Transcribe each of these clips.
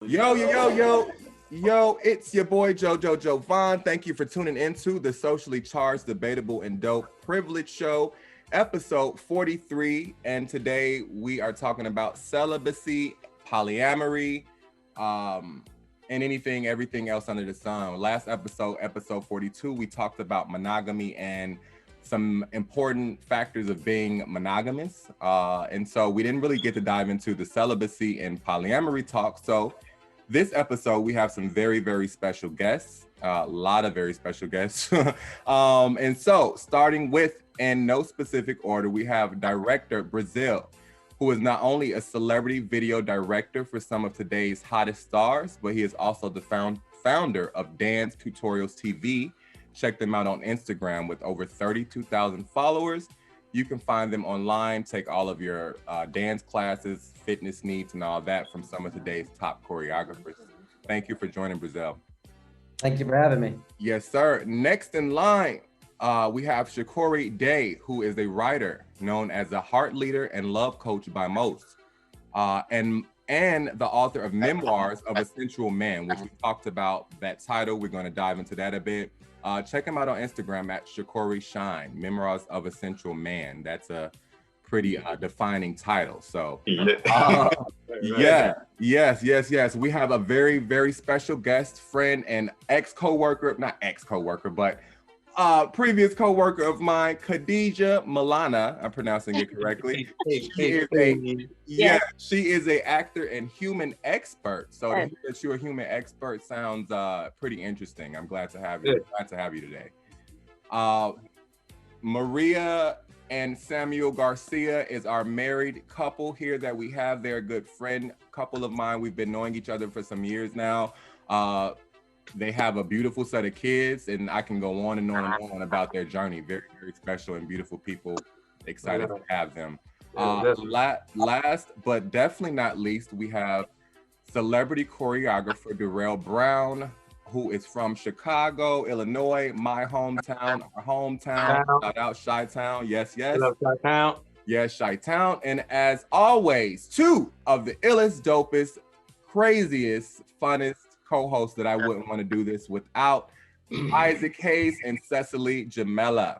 Yo, it's your boy JojoJovon. Thank you for tuning into the socially charged, debatable, and dope privilege show, episode 43. And today we are talking about celibacy, polyamory, and everything else under the sun. Last episode, episode 42, we talked about monogamy and some important factors of being monogamous. And so we didn't really get to dive into the celibacy and polyamory talk. So this episode, we have some very, very special guests, a lot of very special guests. And so starting with, in no specific order, we have director Brazil, who is not only a celebrity video director for some of today's hottest stars, but he is also the founder of Dance Tutorials TV. Check them out on Instagram with over 32,000 followers. You can find them online, take all of your dance classes, fitness needs, and all that from some of today's top choreographers. Thank you for joining, Brazil. Thank you for having me. Yes, sir. Next in line, we have Chakory Day, who is a writer known as a heart leader and love coach by most, and the author of Memoirs of a Sensual Man, which we talked about that title. We're going to dive into that a bit. Check him out on Instagram at Chakory Shine, Memoirs of a Sensual Man. That's a pretty defining title. So yes. We have a very, very special guest, friend, and previous co-worker of mine, Khadijah Maulana. I'm pronouncing it correctly. She is a actor and human expert. So to hear that you're a human expert sounds pretty interesting. I'm glad to have you. Glad to have you today. Maria and Samuel Garcia is our married couple here that we have. They're a good friend couple of mine. We've been knowing each other for some years now. They have a beautiful set of kids, and I can go on and on and on about their journey. Very, very special and beautiful people. Excited to have them. Last, but definitely not least, we have celebrity choreographer Derrell Brown, who is from Chicago, Illinois, my hometown, our hometown. Shout out Chi-Town. Yes. Hello, Chi-Town. Yes, Chi-Town. And as always, two of the illest, dopest, craziest, funnest co-hosts that I wouldn't want to do this without. Isaac Hayes and Cecily Jamelia.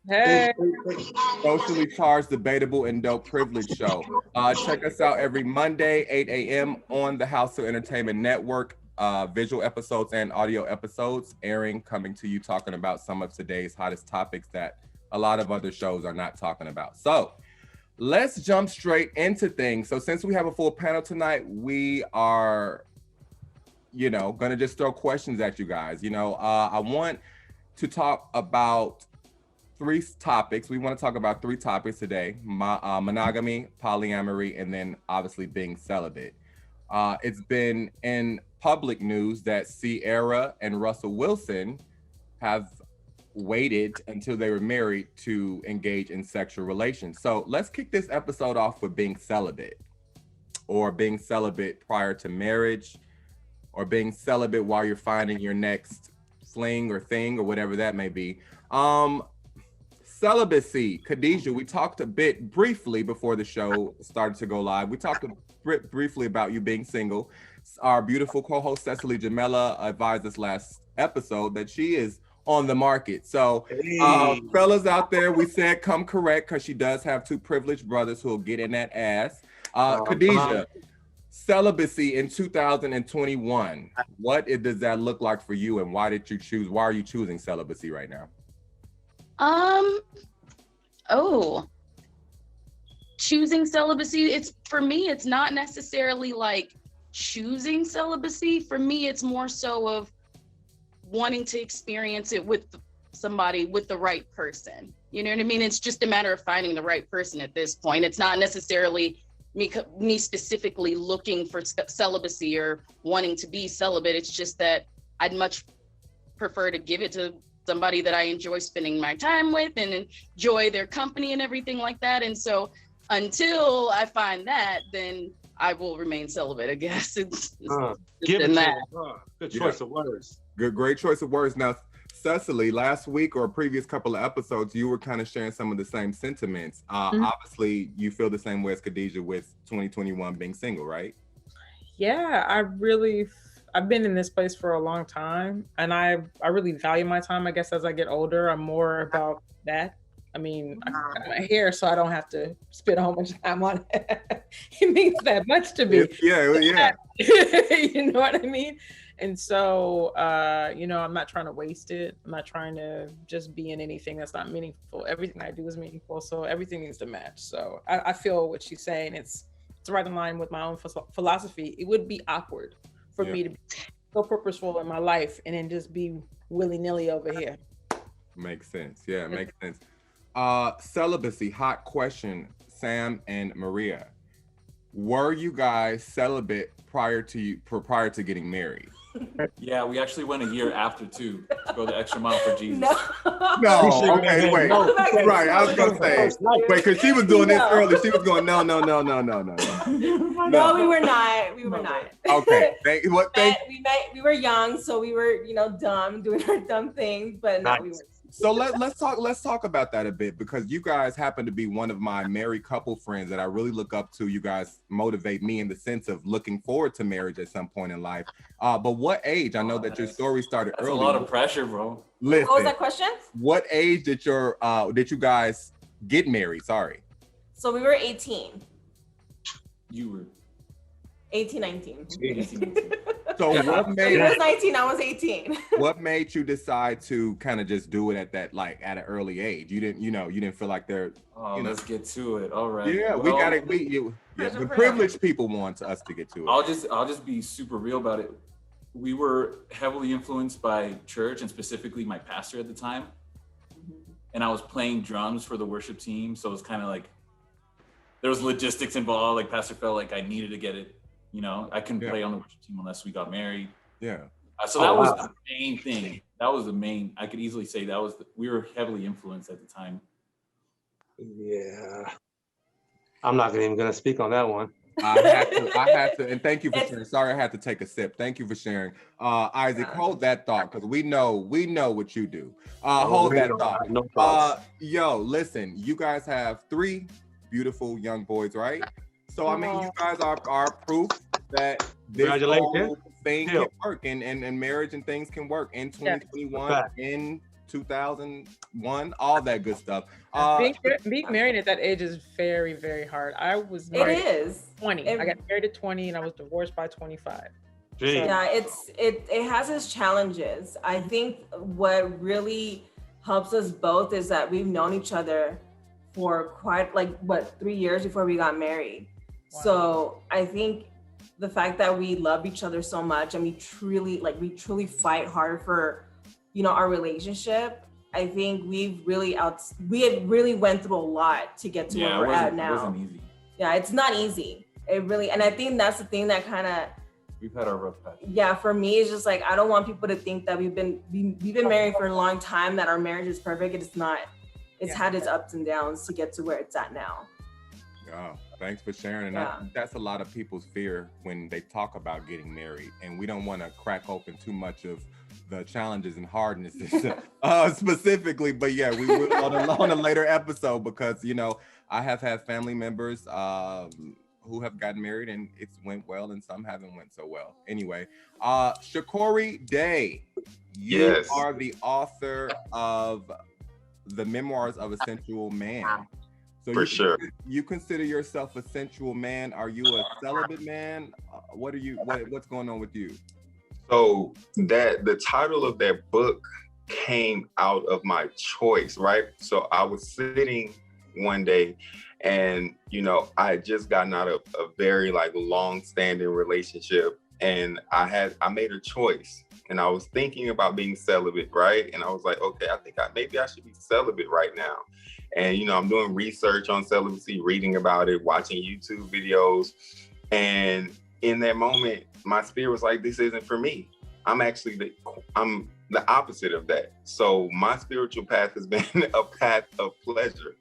Hey. Socially charged, debatable, and dope privilege show. Check us out every Monday, 8 a.m. on the HausHill Entertainment Network. Visual episodes and audio episodes coming to you, talking about some of today's hottest topics that a lot of other shows are not talking about. So let's jump straight into things. So since we have a full panel tonight, we are gonna just throw questions at you guys. I want to talk about three topics. We want to talk about three topics today: monogamy, polyamory, and then obviously being celibate. It's been in public news that Ciara and Russell Wilson have waited until they were married to engage in sexual relations. So let's kick this episode off with being celibate, or being celibate prior to marriage, or being celibate while you're finding your next fling or thing or whatever that may be. Celibacy, Khadijah, we talked a bit briefly before the show started to go live. We talked briefly about you being single. Our beautiful co-host Cecily Jamelia advised us last episode that she is on the market. So fellas out there, we said come correct, because she does have two privileged brothers who will get in that ass. Khadijah, celibacy in 2021, what does that look like for you, and why are you choosing celibacy right now? Choosing celibacy, for me, it's not necessarily like choosing celibacy. For me, it's more so of wanting to experience it with somebody, with the right person. You know what I mean? It's just a matter of finding the right person at this point. It's not necessarily me specifically looking for celibacy or wanting to be celibate. It's just that I'd much prefer to give it to somebody that I enjoy spending my time with and enjoy their company and everything like that. And so until I find that, then I will remain celibate, I guess. Good choice of words. Great choice of words. Now, Cecily, last week or previous couple of episodes, you were kind of sharing some of the same sentiments. Obviously, you feel the same way as Khadijah with 2021 being single, right? Yeah, I've been in this place for a long time, and I really value my time. I guess as I get older, I'm more about that. I mean, I cut my hair so I don't have to spend a whole bunch of time on it. It means that much to me. Yeah. You know what I mean? And so, I'm not trying to waste it. I'm not trying to just be in anything that's not meaningful. Everything I do is meaningful, so everything needs to match. So I feel what she's saying. It's right in line with my own philosophy. It would be awkward for me to be so purposeful in my life and then just be willy-nilly over here. Makes sense. Yeah, makes sense. Celibacy, hot question, Sam and Maria. Were you guys celibate prior to getting married? Yeah, we actually went a year after too to go the extra mile for Jesus. No, okay, wait. Right, I was gonna say, wait, because she was doing this early. She was going, no. No, we were not. We were not. Okay, we were young, so we were, dumb, doing our dumb things, but no, we were. So let's talk about that a bit, because you guys happen to be one of my married couple friends that I really look up to. You guys motivate me in the sense of looking forward to marriage at some point in life. But what age? I know that your story started early. That's a lot of pressure, bro. Listen, what was that question? What age did you guys get married? Sorry. So we were 18. You were 18, 19. 18. So what made he was 19, I was 18. What made you decide to kind of just do it at that, like at an early age? You didn't feel like they're let's get to it. All right. Yeah, the privileged people want us to get to it. I'll just be super real about it. We were heavily influenced by church, and specifically my pastor at the time. And I was playing drums for the worship team, so it was kind of like there was logistics involved. Like pastor felt like I needed to get it. I couldn't play on the worship team unless we got married. Yeah. So that was the main thing. That was the main. I could easily say that was we were heavily influenced at the time. Yeah. I'm not even gonna speak on that one. I had to, and thank you for sharing. Sorry, I had to take a sip. Thank you for sharing. Isaac, hold that thought, because we know what you do. Hold that thought. No thoughts. Listen, you guys have 3 beautiful young boys, right? So I mean, you guys are proof that this whole thing can work, and marriage and things can work in 2021, in 2001, all that good stuff. Being married at that age is very, very hard. I was married at 20. I got married at 20 and I was divorced by 25. Yeah, it has its challenges. I think what really helps us both is that we've known each other for quite 3 years before we got married. Wow. So I think the fact that we love each other so much and we truly fight hard for, our relationship. I think we have really went through a lot to get to where we're at now. It wasn't easy. Yeah, it's not easy. And I think that's the thing that kind of, we've had our rough patch. Yeah, for me, it's just like, I don't want people to think that we've been married for a long time, that our marriage is perfect. It's not. It's had its ups and downs to get to where it's at now. Yeah, thanks for sharing. And I think that's a lot of people's fear when they talk about getting married. And we don't want to crack open too much of the challenges and hardnesses specifically. But yeah, we will on a later episode, because, I have had family members who have gotten married and it's went well, and some haven't went so well. Anyway, Chakory Day, you are the author of The Memoirs of a Sensual Man. So for sure. You consider yourself a sensual man. Are you a celibate man? What's going on with you? So the title of that book came out of my choice, right? So I was sitting one day and, I had just gotten out of a very long-standing relationship, and I made a choice, and I was thinking about being celibate, right? And I was like, okay, I think maybe I should be celibate right now. And, I'm doing research on celibacy, reading about it, watching YouTube videos. And in that moment, my spirit was like, this isn't for me. I'm the opposite of that. So my spiritual path has been a path of pleasure,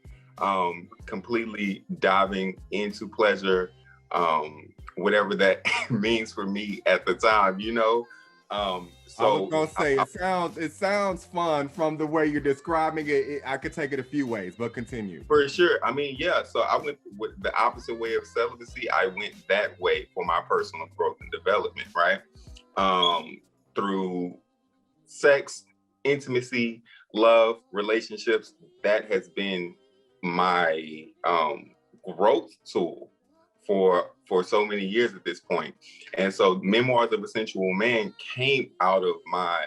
completely diving into pleasure, whatever that means for me at the time, So I was gonna say it sounds fun from the way you're describing it. I could take it a few ways, but continue. For sure. I mean, yeah. So I went with the opposite way of celibacy. I went that way for my personal growth and development, right? Through sex, intimacy, love, relationships. That has been my growth tool for so many years at this point. And so Memoirs of a Sensual Man came out of my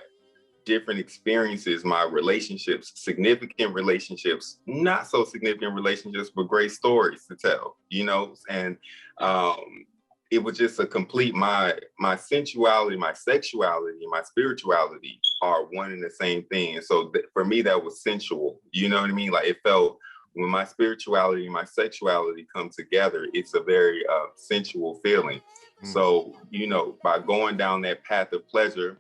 different experiences, my relationships, significant relationships, not so significant relationships, but great stories to tell, you know? And it was just a complete, my sensuality, my sexuality, my spirituality are one and the same thing. And so for me, that was sensual, you know what I mean? Like it felt, when my spirituality and my sexuality come together, it's a very sensual feeling. So, you know, by going down that path of pleasure,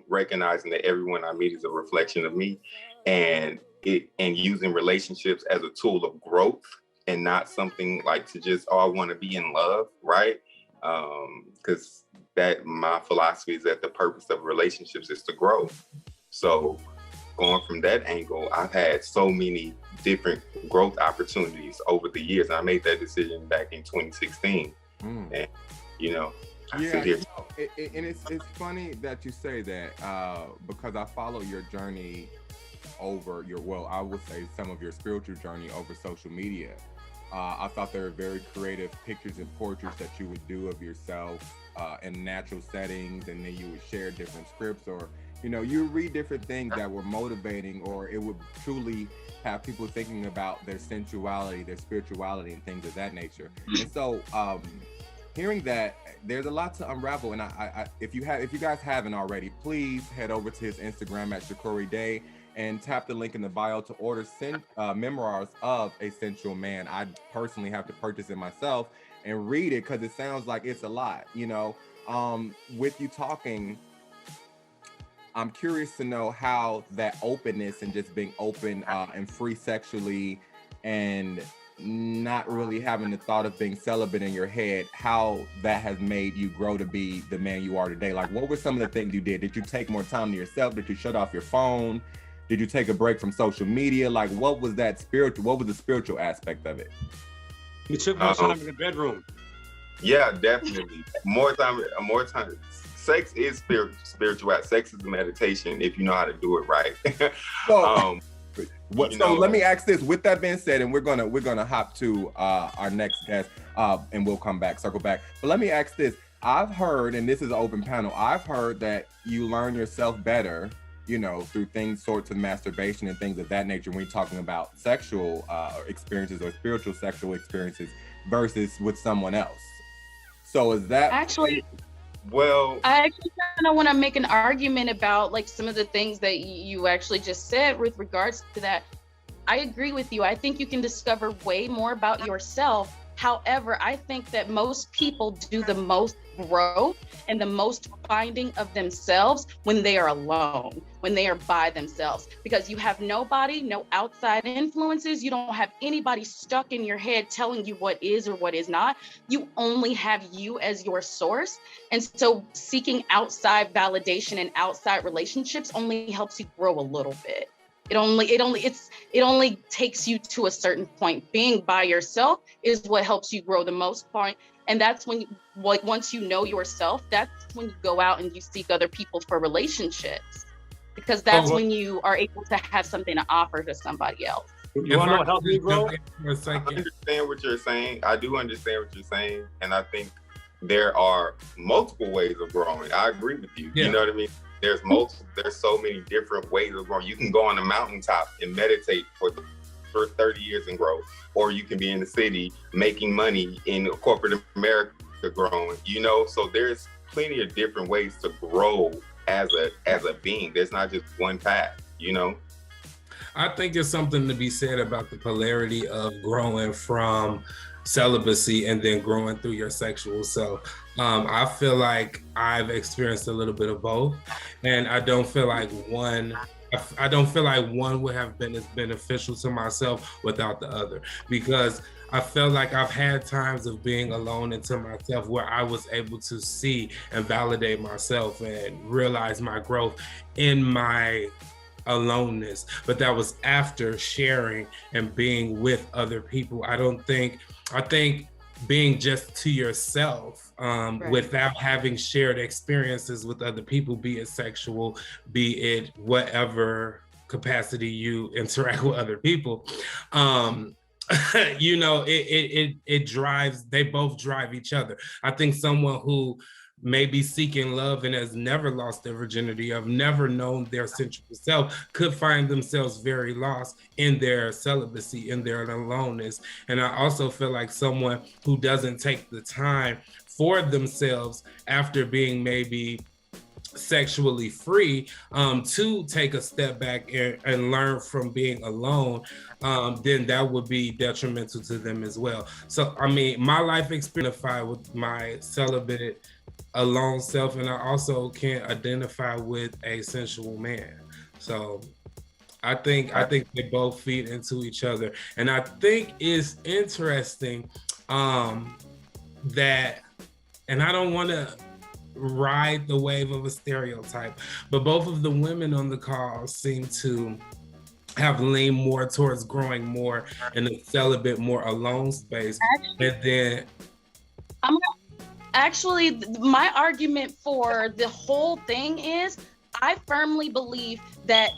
recognizing that everyone I meet is a reflection of me, and using relationships as a tool of growth and not something like to just, I want to be in love, right? Because that my philosophy is that the purpose of relationships is to grow. So going from that angle, I've had so many different growth opportunities over the years. And I made that decision back in 2016. And, you know, I sit here. And it's funny that you say that because I follow your journey over I would say some of your spiritual journey over social media. I thought there were very creative pictures and portraits that you would do of yourself in natural settings, and then you would share different scripts, or you know, you read different things that were motivating, or it would truly have people thinking about their sensuality, their spirituality, and things of that nature. And so, hearing that, there's a lot to unravel. And if you guys haven't already, please head over to his Instagram at Chakory Day and tap the link in the bio to order Memoirs of a Sensual Man. I personally have to purchase it myself and read it because it sounds like it's a lot. You know, with you talking, I'm curious to know how that openness and just being open and free sexually and not really having the thought of being celibate in your head, how that has made you grow to be the man you are today. Like, what were some of the things you did? Did you take more time to yourself? Did you shut off your phone? Did you take a break from social media? Like, what was the spiritual aspect of it? You took more time in the bedroom. Yeah, definitely. More time. Sex is spiritual. Sex is meditation if you know how to do it right. So let me ask this. With that being said, and we're gonna hop to our next guest, and we'll circle back. But let me ask this. I've heard, and this is an open panel, I've heard that you learn yourself better, you know, through sorts of masturbation and things of that nature when you're talking about sexual experiences or spiritual sexual experiences versus with someone else. So is that actually? Well, I actually kind of want to make an argument about like some of the things that you actually just said with regards to that. I agree with you. I think you can discover way more about yourself. However, I think that most people do the most growth and the most finding of themselves when they are alone, when they are by themselves, because you have nobody, no outside influences. You don't have anybody stuck in your head telling you what is or what is not. You only have you as your source. And so seeking outside validation and outside relationships only helps you grow a little bit. It only takes you to a certain point. Being by yourself is what helps you grow the most point. And that's when once you know yourself, that's when you go out and you seek other people for relationships, because that's when you are able to have something to offer to somebody else. You want to know what helped me grow? I understand what you're saying. I do understand what you're saying. And I think there are multiple ways of growing. I agree with you. Yeah. You know what I mean? There's so many different ways of growing. You can go on the mountaintop and meditate for 30 years and grow, or you can be in the city making money in corporate America growing, you know? So there's plenty of different ways to grow as a being. There's not just one path, you know? I think it's something to be said about the polarity of growing from celibacy and then growing through your sexual self. I feel like I've experienced a little bit of both, and I don't feel like one I don't feel like one would have been as beneficial to myself without the other, because I felt like I've had times of being alone into myself where I was able to see and validate myself and realize my growth in my aloneness. But that was after sharing and being with other people. I think being just to yourself, without having shared experiences with other people, be it sexual, be it whatever capacity you interact with other people, you know, it drives, they both drive each other. I think someone who may be seeking love and has never lost their virginity, have never known their sensual self, could find themselves very lost in their celibacy, in their aloneness. And I also feel like someone who doesn't take the time for themselves after being maybe sexually free, to take a step back and learn from being alone, then that would be detrimental to them as well. So, I mean, my life experience with my celibate alone self, and I also can identify with a sensual man. So I think they both feed into each other. And I think it's interesting that, and I don't want to ride the wave of a stereotype, but both of the women on the call seem to have leaned more towards growing more in a celibate, more alone space. Actually, my argument for the whole thing is, I firmly believe that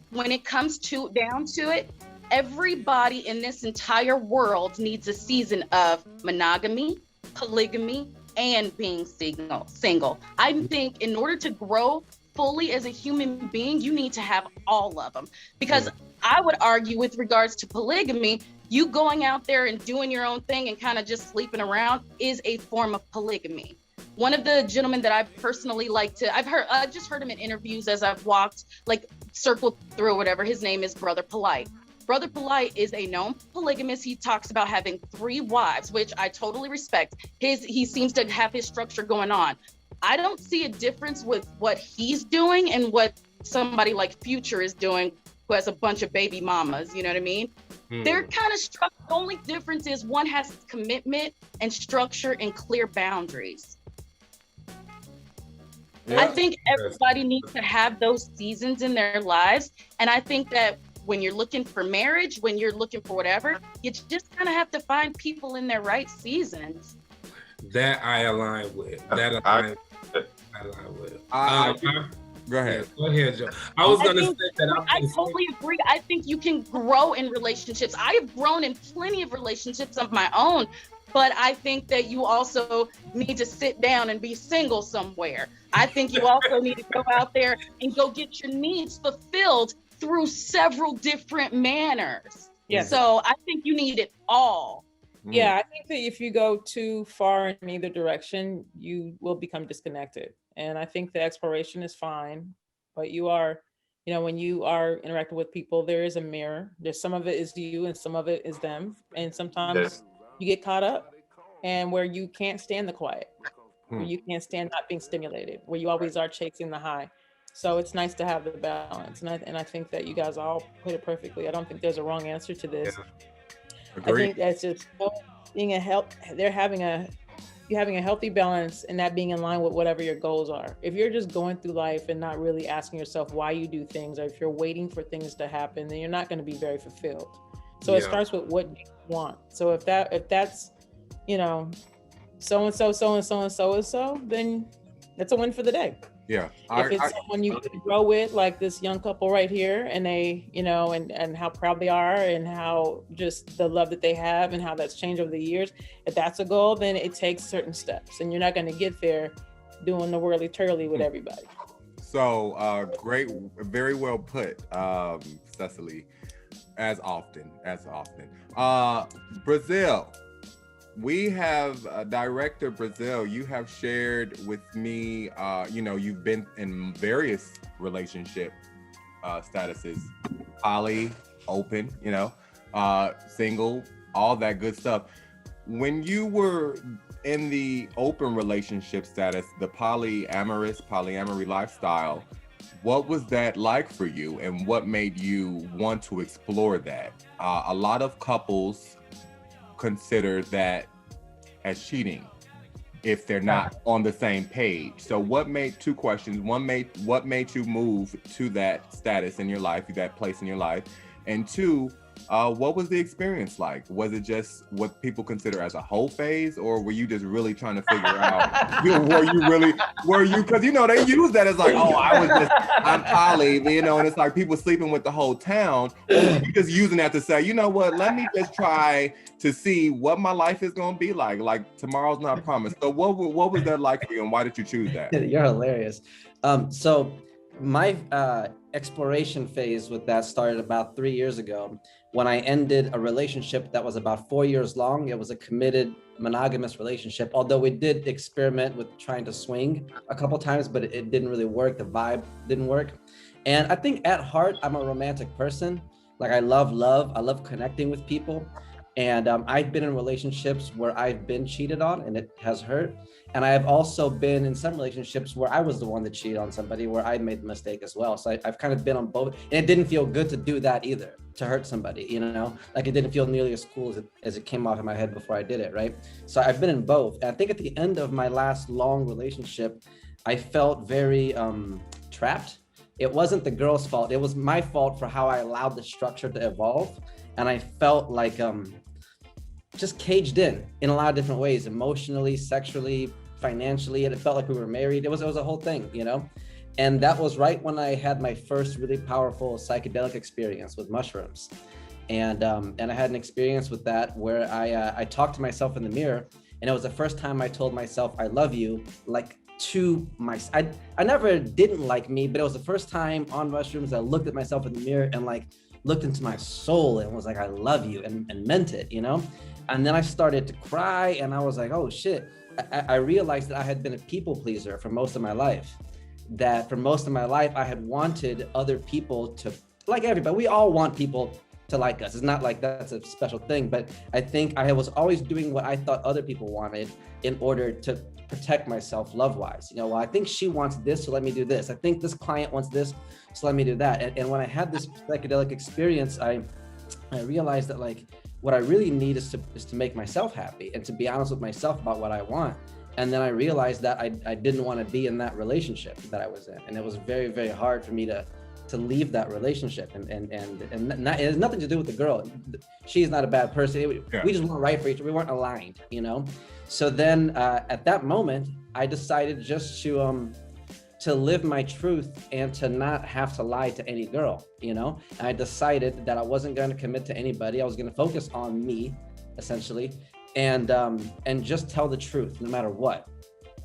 when it comes down to it, everybody in this entire world needs a season of monogamy, polygamy, and being single. I think in order to grow fully as a human being, you need to have all of them. Because I would argue with regards to polygamy, you going out there and doing your own thing and kind of just sleeping around is a form of polygamy. One of the gentlemen that I personally like to, I've just heard him in interviews as I've walked, like circled through or whatever. His name is Brother Polite. Brother Polite is a known polygamist. He talks about having 3 wives, which I totally respect. He seems to have his structure going on. I don't see a difference with what he's doing and what somebody like Future is doing, who has a bunch of baby mamas, you know what I mean? They're kind of structured. The only difference is one has commitment and structure and clear boundaries. Yeah. I think everybody needs to have those seasons in their lives. And I think that when you're looking for marriage, when you're looking for whatever, you just kind of have to find people in their right seasons. That I align with. That I align with. Go ahead. Go ahead, Joe. I was going to say that. I totally agree. I think you can grow in relationships. I have grown in plenty of relationships of my own, but I think that you also need to sit down and be single somewhere. I think you also need to go out there and go get your needs fulfilled through several different manners. Yes. So I think you need it all. Yeah, I think that if you go too far in either direction, you will become disconnected. And I think the exploration is fine, but you are, you know, when you are interacting with people, there is a mirror. There's some of it is you and some of it is them. And sometimes you get caught up and where you can't stand the quiet, where you can't stand not being stimulated, where you always are chasing the high. So it's nice to have the balance. And I think that you guys all put it perfectly. I don't think there's a wrong answer to this. Yeah. I think that's just being you're having a healthy balance and that being in line with whatever your goals are. If you're just going through life and not really asking yourself why you do things, or if you're waiting for things to happen, then you're not going to be very fulfilled. So it starts with what you want. So if that's, you know, so-and-so, then that's a win for the day. Yeah. If it's someone you can grow with, like this young couple right here, and they, you know, and how proud they are and how just the love that they have and how that's changed over the years, if that's a goal, then it takes certain steps and you're not going to get there doing the whirly-turly with everybody. So great, very well put, Cecily, as often. Brazil. We have Director Brazil, you have shared with me, you know, you've been in various relationship statuses, poly, open, you know, single, all that good stuff. When you were in the open relationship status, the polyamory lifestyle, What was that like for you, and what made you want to explore that? A lot of couples consider that as cheating if they're not on the same page. So what made, two questions, what made you move to that status in your life, that place in your life? And two, what was the experience like? Was it just what people consider as a whole phase, or were you just really trying to figure out, were you, because you know, they use that as like, oh, I'm poly, you know, and it's like people sleeping with the whole town, or you just using that to say, you know what, let me just try to see what my life is gonna be like tomorrow's not promised. So what was that like for you, and why did you choose that? You're hilarious. So my exploration phase with that started about 3 years ago when I ended a relationship that was about 4 years long. It was a committed monogamous relationship, although we did experiment with trying to swing a couple times, but it didn't really work. The vibe didn't work. And I think at heart, I'm a romantic person. Like I love love. I love connecting with people. And I've been in relationships where I've been cheated on and it has hurt. And I have also been in some relationships where I was the one that cheated on somebody, where I made the mistake as well. So I've kind of been on both, and it didn't feel good to do that either, to hurt somebody, you know, like it didn't feel nearly as cool as it came off in my head before I did it, right? So I've been in both. And I think at the end of my last long relationship, I felt very trapped. It wasn't the girl's fault. It was my fault for how I allowed the structure to evolve. And I felt like just caged in a lot of different ways, emotionally, sexually, financially, and it felt like we were married. It was a whole thing, you know? And that was right when I had my first really powerful psychedelic experience with mushrooms. And I had an experience with that where I talked to myself in the mirror, and it was the first time I told myself, I love you, like to I never didn't like me, but it was the first time on mushrooms I looked at myself in the mirror and like looked into my soul and was like, I love you, and meant it, you know? And then I started to cry, and I was like, oh shit. I realized that I had been a people pleaser for most of my life. That for most of my life, I had wanted other people to, like everybody, we all want people to like us. It's not like that's a special thing, but I think I was always doing what I thought other people wanted in order to protect myself love-wise. You know, well, I think she wants this, so let me do this. I think this client wants this, so let me do that. And when I had this psychedelic experience, I realized that like, what I really need is to make myself happy and to be honest with myself about what I want. And then I realized that I didn't want to be in that relationship that I was in. And it was very, very hard for me to leave that relationship. And it has nothing to do with the girl. She's not a bad person. We just weren't right for each other. We weren't aligned, you know? So then at that moment, I decided just to live my truth and to not have to lie to any girl, you know? And I decided that I wasn't going to commit to anybody. I was going to focus on me, essentially, and just tell the truth no matter what,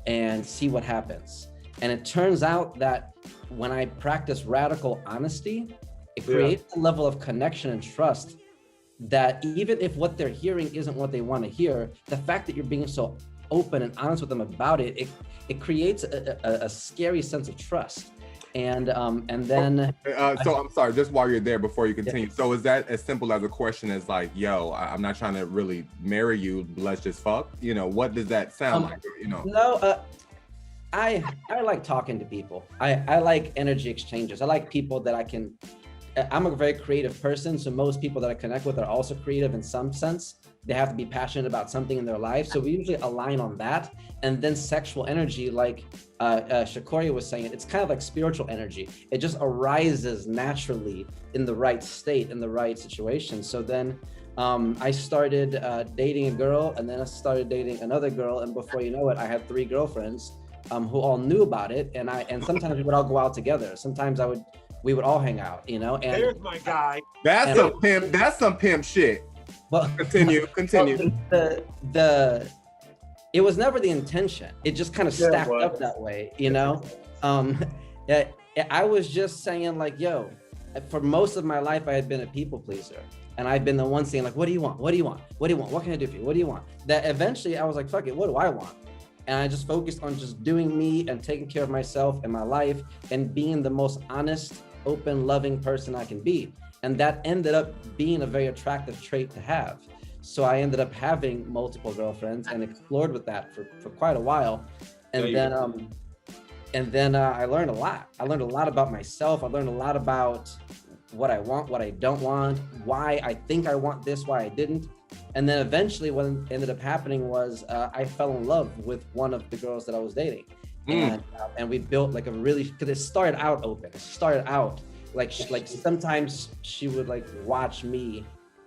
and see what happens. And it turns out that when I practice radical honesty, it creates a level of connection and trust that even if what they're hearing isn't what they want to hear, the fact that you're being so open and honest with them about it, it creates a scary sense of trust. And then so I'm sorry, just while you're there before you continue. So is that as simple as a question as like, yo, I'm not trying to really marry you, let's just fuck? You know, what does that sound like? You know? No, I like talking to people. I like energy exchanges. I like people that I'm a very creative person, so most people that I connect with are also creative in some sense. They have to be passionate about something in their life. So we usually align on that. And then sexual energy, like Chakory was saying, it's kind of like spiritual energy. It just arises naturally in the right state, in the right situation. So then I started dating a girl, and then I started dating another girl. And before you know it, I had 3 girlfriends who all knew about it. And sometimes we would all go out together. Sometimes we would all hang out, you know? And there's my guy. That's some pimp shit. Well, continue. It was never the intention. It just kind of stacked up that way, you know? I was just saying like, yo, for most of my life, I had been a people pleaser. And I've been the one saying like, what do you want? What do you want? What do you want? What can I do for you? What do you want? That eventually I was like, fuck it, what do I want? And I just focused on just doing me and taking care of myself and my life and being the most honest, open, loving person I can be. And that ended up being a very attractive trait to have. So I ended up having multiple girlfriends and explored with that for quite a while. And And then I learned a lot. I learned a lot about myself. I learned a lot about what I want, what I don't want, why I think I want this, why I didn't. And then eventually what ended up happening was I fell in love with one of the girls that I was dating. And we built like a really, because it started out open. It started out like sometimes she would like watch me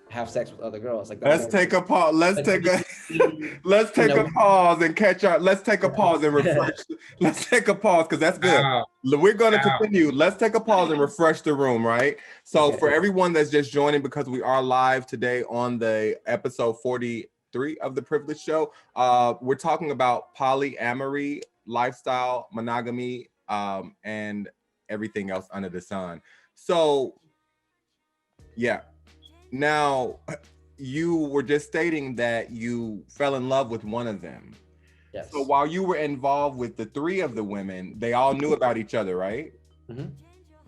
have sex with other girls. Like let's take a pause. Let's take a pause and catch up. Let's take a pause and refresh. Let's take a pause because that's good. We're going to continue. Let's take a pause and refresh the room, right? So for everyone that's just joining, because we are live today on the episode 43 of the Privilege Show, we're talking about polyamory, lifestyle, monogamy, and everything else under the sun. So, yeah. Now, you were just stating that you fell in love with one of them. Yes. So while you were involved with the three of the women, they all knew about each other, right? Mm-hmm.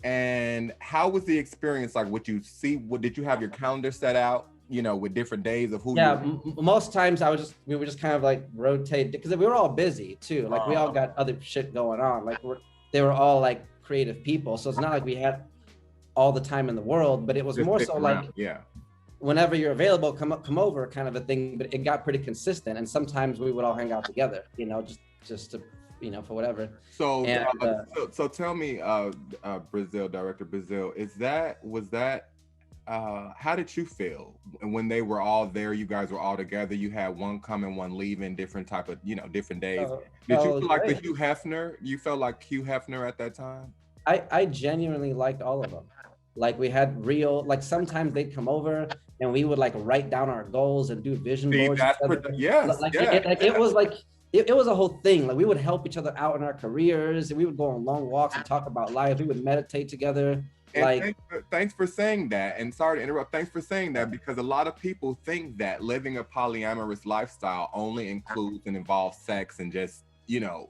And how was the experience like? What you see? What did you have your calendar set out? You know, with different days of who? Yeah, most times we would just kind of like rotate because we were all busy too. Like we all got other shit going on. Like they were all like creative people, so it's not like we had all the time in the world. But it was just more so around. Like whenever you're available, come over kind of a thing. But it got pretty consistent, and sometimes we would all hang out together. You know, just to for whatever. So so tell me, Brazil, Director Brazil, was that how did you feel when they were all there? You guys were all together. You had one coming, one leaving, different type of different days. Did you feel like the Hugh Hefner? You felt like Hugh Hefner at that time? I genuinely liked all of them. Like we had real, like sometimes they'd come over and we would like write down our goals and do vision boards. It was like it was a whole thing. Like we would help each other out in our careers, and we would go on long walks and talk about life. We would meditate together. And thanks for saying that. And sorry to interrupt. Thanks for saying that, because a lot of people think that living a polyamorous lifestyle only includes and involves sex and just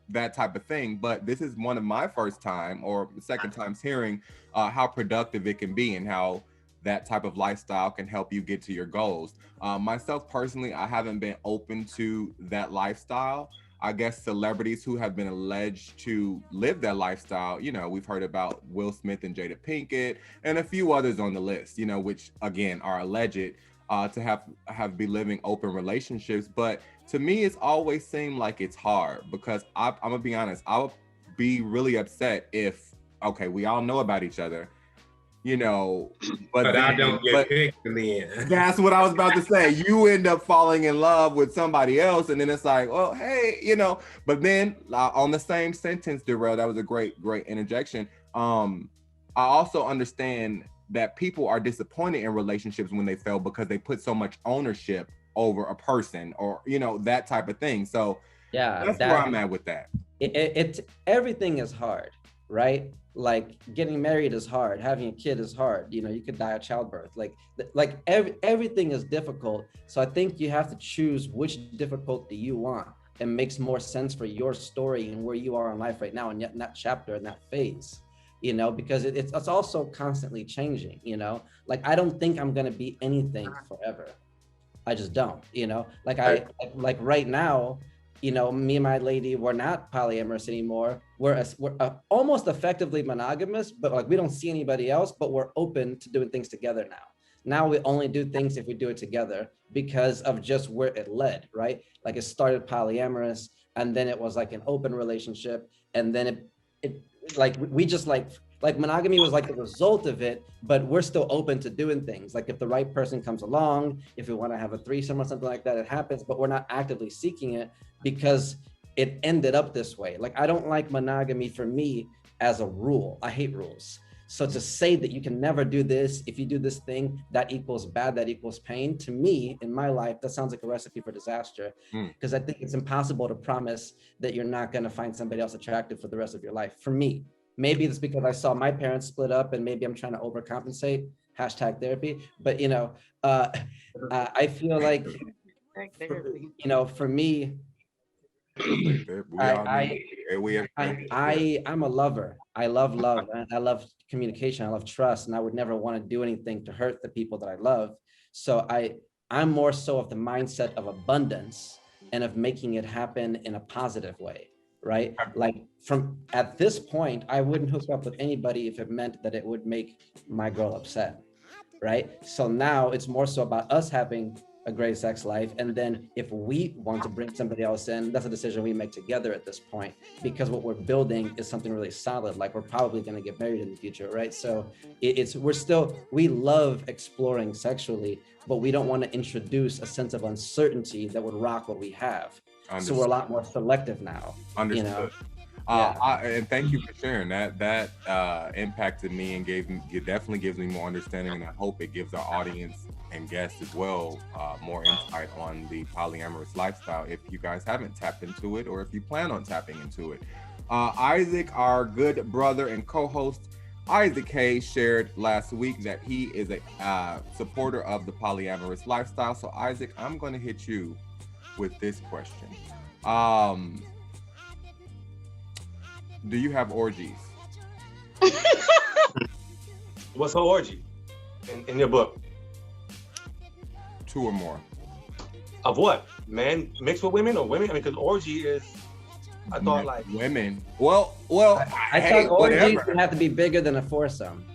that type of thing. But this is one of my first time or second times hearing how productive it can be and how that type of lifestyle can help you get to your goals. Myself personally, I haven't been open to that lifestyle. I guess celebrities who have been alleged to live that lifestyle, we've heard about Will Smith and Jada Pinkett and a few others on the list, which again are alleged to have be living open relationships. But to me, it's always seemed like it's hard, because I'm gonna be honest, I would be really upset if, okay, we all know about each other, but I don't get picked in the end. That's what I was about to say. You end up falling in love with somebody else, and then it's like, well, hey, but then on the same sentence, Derrell, that was a great interjection. I also understand that people are disappointed in relationships when they fail because they put so much ownership over a person or, that type of thing. So yeah, that's where I'm at with that. Everything is hard, right? Like getting married is hard, having a kid is hard. You could die of childbirth. Like everything is difficult. So I think you have to choose which difficulty you want and makes more sense for your story and where you are in life right now and yet in that chapter and that phase. Because it's also constantly changing. Like I don't think I'm gonna be anything forever. I just don't. Like right now, me and my lady, we're not polyamorous anymore. We're almost effectively monogamous, but like we don't see anybody else, but we're open to doing things together now. Now we only do things if we do it together because of just where it led, right? Like it started polyamorous, and then it was like an open relationship, and then it like we just like monogamy was like the result of it, but we're still open to doing things. Like if the right person comes along, if we want to have a threesome or something like that, it happens, but we're not actively seeking it because it ended up this way. Like I don't like monogamy for me as a rule. I hate rules. So to say that you can never do this, if you do this thing, that equals bad, that equals pain, to me, in my life, that sounds like a recipe for disaster. Because I think it's impossible to promise that you're not going to find somebody else attractive for the rest of your life. For me, maybe it's because I saw my parents split up and maybe I'm trying to overcompensate, #therapy. But, I feel like, for me, I'm a lover. I love love. And I love communication. I love trust. And I would never want to do anything to hurt the people that I love. So I'm more so of the mindset of abundance and of making it happen in a positive way. right? Like from at this point, I wouldn't hook up with anybody if it meant that it would make my girl upset, right? So now it's more so about us having a great sex life. And then if we want to bring somebody else in, that's a decision we make together at this point, because what we're building is something really solid. Like we're probably going to get married in the future, right? So we love exploring sexually, but we don't want to introduce a sense of uncertainty that would rock what we have. Understood. So we're a lot more selective now. Understood. You know? And thank you for sharing that. That impacted me and definitely gives me more understanding, and I hope it gives our audience and guests as well more insight on the polyamorous lifestyle if you guys haven't tapped into it or if you plan on tapping into it. Isaac, our good brother and co-host, Isaac Hayes, shared last week that he is a supporter of the polyamorous lifestyle. So Isaac, I'm going to hit you with this question. Do you have orgies? What's an orgy in your book? 2 or more. Of what? Men mixed with women or women? I mean, because orgy is, I thought like women. Well, I thought orgies would have to be bigger than a foursome.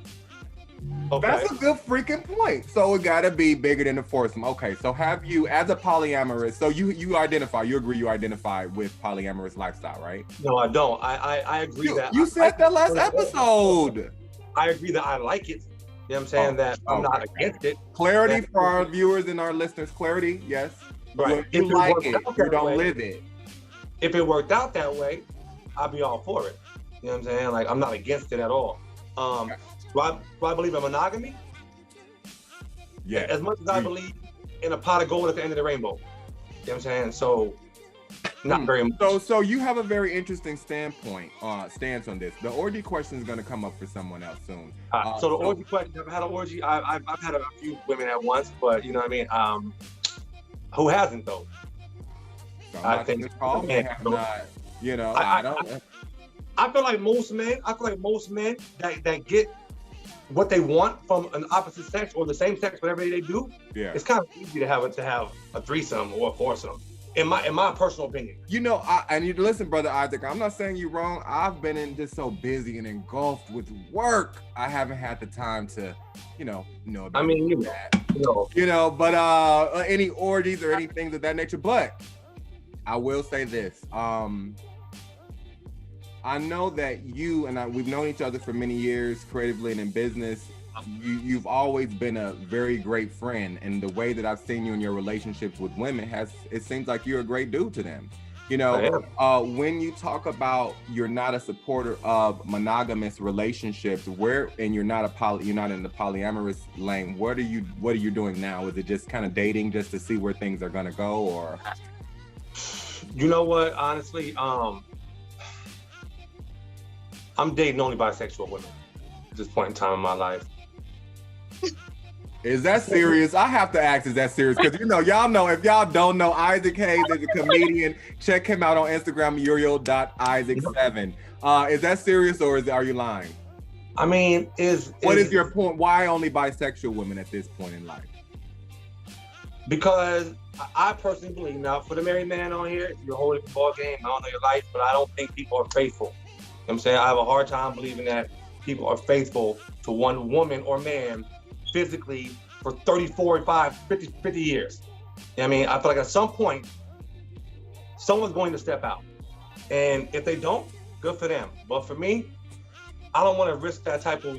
Okay. That's a good freaking point. So it gotta be bigger than a foursome. Okay, so have you, as a polyamorous, so you agree you identify with polyamorous lifestyle, right? No, I don't. I agree that. You said that last episode. I agree that I like it. You know what I'm saying? That I'm not against it. Clarity for our viewers and our listeners. Clarity, yes. Right. You like it, you don't live it. If it worked out that way, I'd be all for it. You know what I'm saying? Like, I'm not against it at all. Do I believe in monogamy? Yeah. As much as I believe in a pot of gold at the end of the rainbow. You know what I'm saying? So, not very much. So you have a very interesting stance on this. The orgy question is going to come up for someone else soon. So the orgy question, I've had an orgy. I've had a few women at once, but you know what I mean? Who hasn't though? So I think I feel like most men that get what they want from an opposite sex or the same sex, whatever they do, it's kind of easy to have a threesome or a foursome. In my personal opinion. You know, I need to listen, brother Isaac. I'm not saying you're wrong. I've been just so busy and engulfed with work. I haven't had the time to, know about that. But any orgies or anything of that nature. But I will say this. I know that you and we've known each other for many years, creatively and in business. You've always been a very great friend, and the way that I've seen you in your relationships with women it seems like you're a great dude to them. When you talk about you're not a supporter of monogamous relationships, and you're not in the polyamorous lane, what are you doing now? Is it just kind of dating just to see where things are gonna go, or? You know what? Honestly, I'm dating only bisexual women at this point in time in my life. Is that serious? I have to ask, is that serious? Because y'all know, if y'all don't know, Isaac Hayes is a comedian. Check him out on Instagram, uriel.isaac7. Is that serious, or are you lying? I mean, what is your point? Why only bisexual women at this point in life? Because I personally believe, now for the married man on here, you're holding the ball game, I don't know your life, but I don't think people are faithful. You know what I'm saying? I have a hard time believing that people are faithful to one woman or man physically for 30, 45, 50 years. You know what I mean? I feel like at some point, someone's going to step out. And if they don't, good for them. But for me, I don't want to risk that type of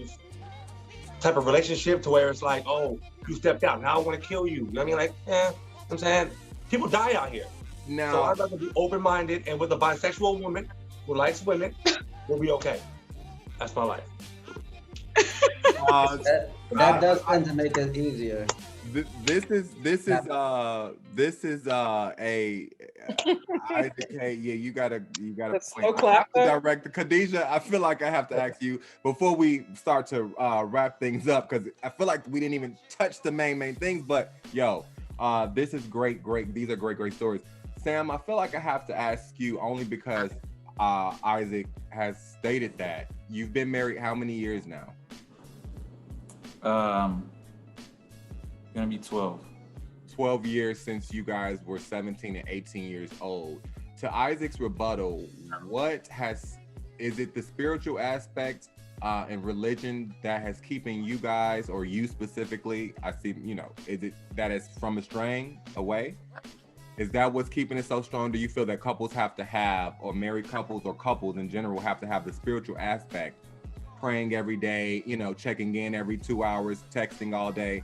relationship to where it's like, oh, you stepped out, now I want to kill you. You know what I mean? Like, you know what I'm saying? People die out here. No. So I'd rather be open-minded, and with a bisexual woman who likes women, we'll be okay. That's my life. That does tend to make it easier. This is you gotta direct Khadijah. I feel like I have to ask you before we start to wrap things up, because I feel like we didn't even touch the main things. But this is great. These are great stories. Sam, I feel like I have to ask you only because Isaac has stated that you've been married how many years now? Gonna be 12. 12 years since you guys were 17 and 18 years old. to Isaac's rebuttal, is it the spiritual aspect and religion that has keeping you guys, or you specifically, I see, is it that is from straying away? Is that what's keeping it so strong? Do you feel that couples have to have, or married couples or couples in general have to have the spiritual aspect, praying every day, checking in every 2 hours, texting all day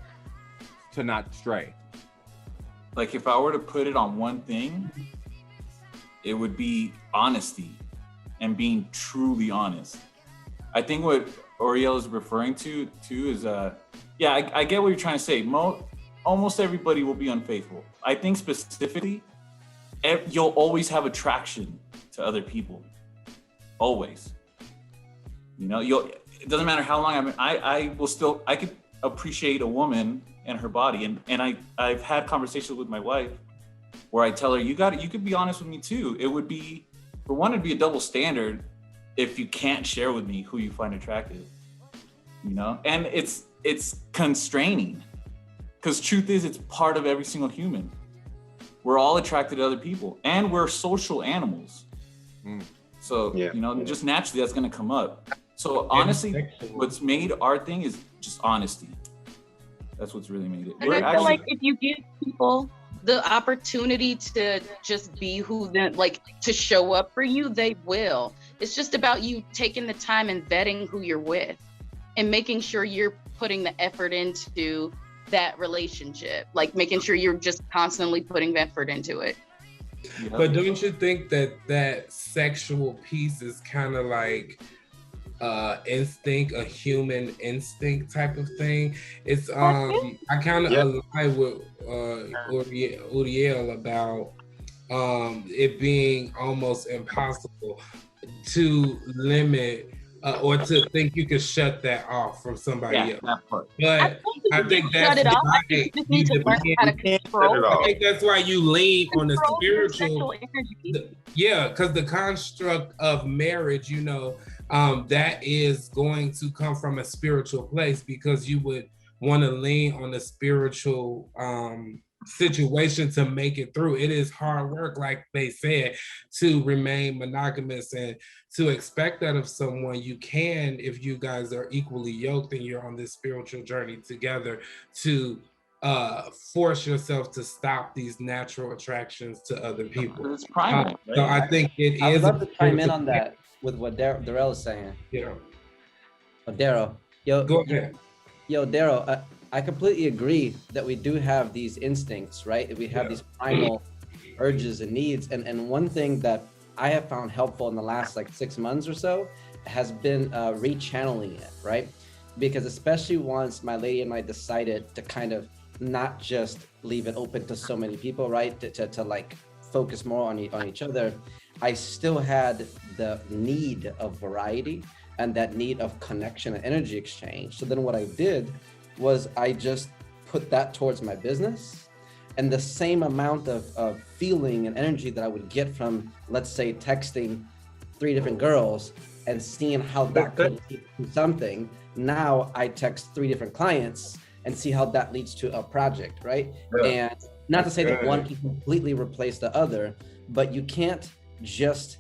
to not stray? Like, if I were to put it on one thing, it would be honesty and being truly honest. I think what Oriel is referring to too is, I get what you're trying to say. Almost everybody will be unfaithful. I think specifically, you'll always have attraction to other people. Always. It doesn't matter how long I could appreciate a woman and her body. And I've had conversations with my wife where I tell her, you could be honest with me too. It would be, for one, it'd be a double standard if you can't share with me who you find attractive, and it's constraining, because truth is, it's part of every single human. We're all attracted to other people, and we're social animals. So, just naturally that's going to come up. So honestly, what's made our thing is just honesty. That's what's really made it. And I feel like if you give people the opportunity to just be who to show up for you, they will. It's just about you taking the time and vetting who you're with and making sure you're putting the effort into that relationship, like making sure you're just constantly putting effort into it. But don't you think that sexual piece is kind of like instinct, a human instinct type of thing? It's I kind of align with Uriel about it being almost impossible to limit or to think you could shut that off from somebody else. That part. But I think that's it off. You just need to learn how to control it. I think that's why you lean on the spiritual. Because the construct of marriage, that is going to come from a spiritual place, because you would want to lean on the spiritual situation to make it through. It is hard work, like they said, to remain monogamous, and to expect that of someone. You can, if you guys are equally yoked and you're on this spiritual journey together, to force yourself to stop these natural attractions to other people. It's primal, right? So I think it is. I would love to chime in on that with what Derrell is saying. Derrell. Go ahead. Derrell, I completely agree that we do have these instincts, right? We have these primal urges and needs. And one thing that I have found helpful in the last 6 months or so has been rechanneling it, right? Because especially once my lady and I decided to kind of not just leave it open to so many people, right? To focus more on each other, I still had the need of variety and that need of connection and energy exchange. So then what I did was I just put that towards my business, and the same amount of feeling and energy that I would get from, let's say, texting 3 different girls and seeing how that could lead to something. Now I text 3 different clients and see how that leads to a project, right? And not to say that one can completely replace the other, but you can't just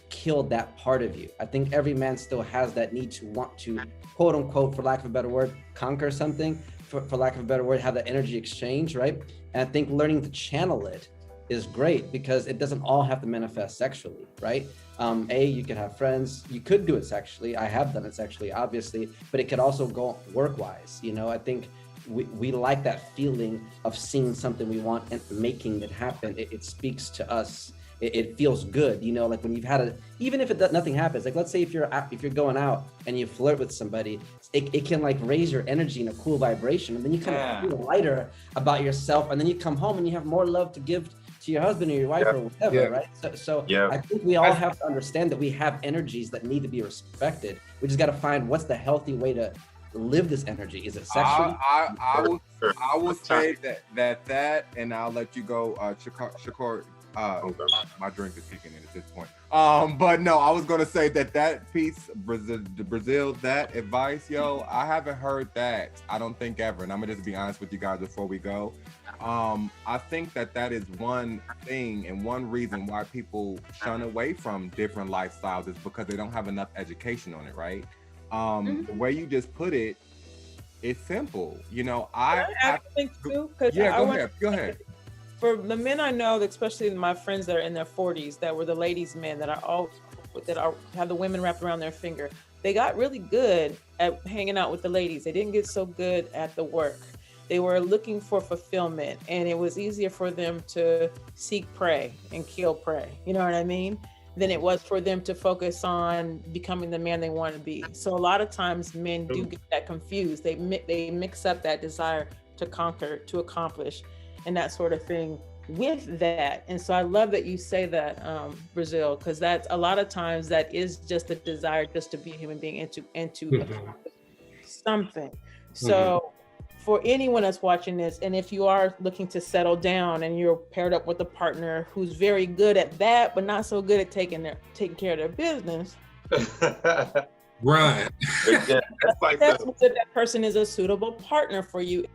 kill that part of you. I think every man still has that need to want to, quote unquote, for lack of a better word, conquer something, for lack of a better word, have that energy exchange, right? And I think learning to channel it is great, because it doesn't all have to manifest sexually, right? You could have friends, you could do it sexually. I have done it sexually, obviously, but it could also go work-wise. I think we like that feeling of seeing something we want and making it happen. It speaks to us. It feels good, when you've had even if nothing happens, let's say if you're going out and you flirt with somebody, it can raise your energy in a cool vibration, and then you kind of feel lighter about yourself, and then you come home and you have more love to give to your husband or your wife or whatever, right? So I think we all have to understand that we have energies that need to be respected. We just got to find what's the healthy way to live this energy. Is it sexually? I will say that, and I'll let you go, Chakory. My drink is kicking in at this point. But no, I was gonna say that piece, Brazil, that advice, yo, I haven't heard that. I don't think ever. And I'm gonna just be honest with you guys before we go. I think that is one thing and one reason why people shun away from different lifestyles is because they don't have enough education on it, right? The way you just put it, it's simple. You know, I think too, because go ahead. For the men I know, especially my friends that are in their 40s, that were the ladies' men that have the women wrapped around their finger, they got really good at hanging out with the ladies. They didn't get so good at the work. They were looking for fulfillment, and it was easier for them to seek prey and kill prey. You know what I mean? Than it was for them to focus on becoming the man they want to be. So a lot of times men do get that confused. They mix up that desire to conquer, to accomplish, and that sort of thing with that. And so I love that you say that, Brazil, because that's a lot of times that is just a desire just to be a human being and to something. So for anyone that's watching this, and if you are looking to settle down and you're paired up with a partner who's very good at that, but not so good at taking care of their business, run. That's that person is a suitable partner for you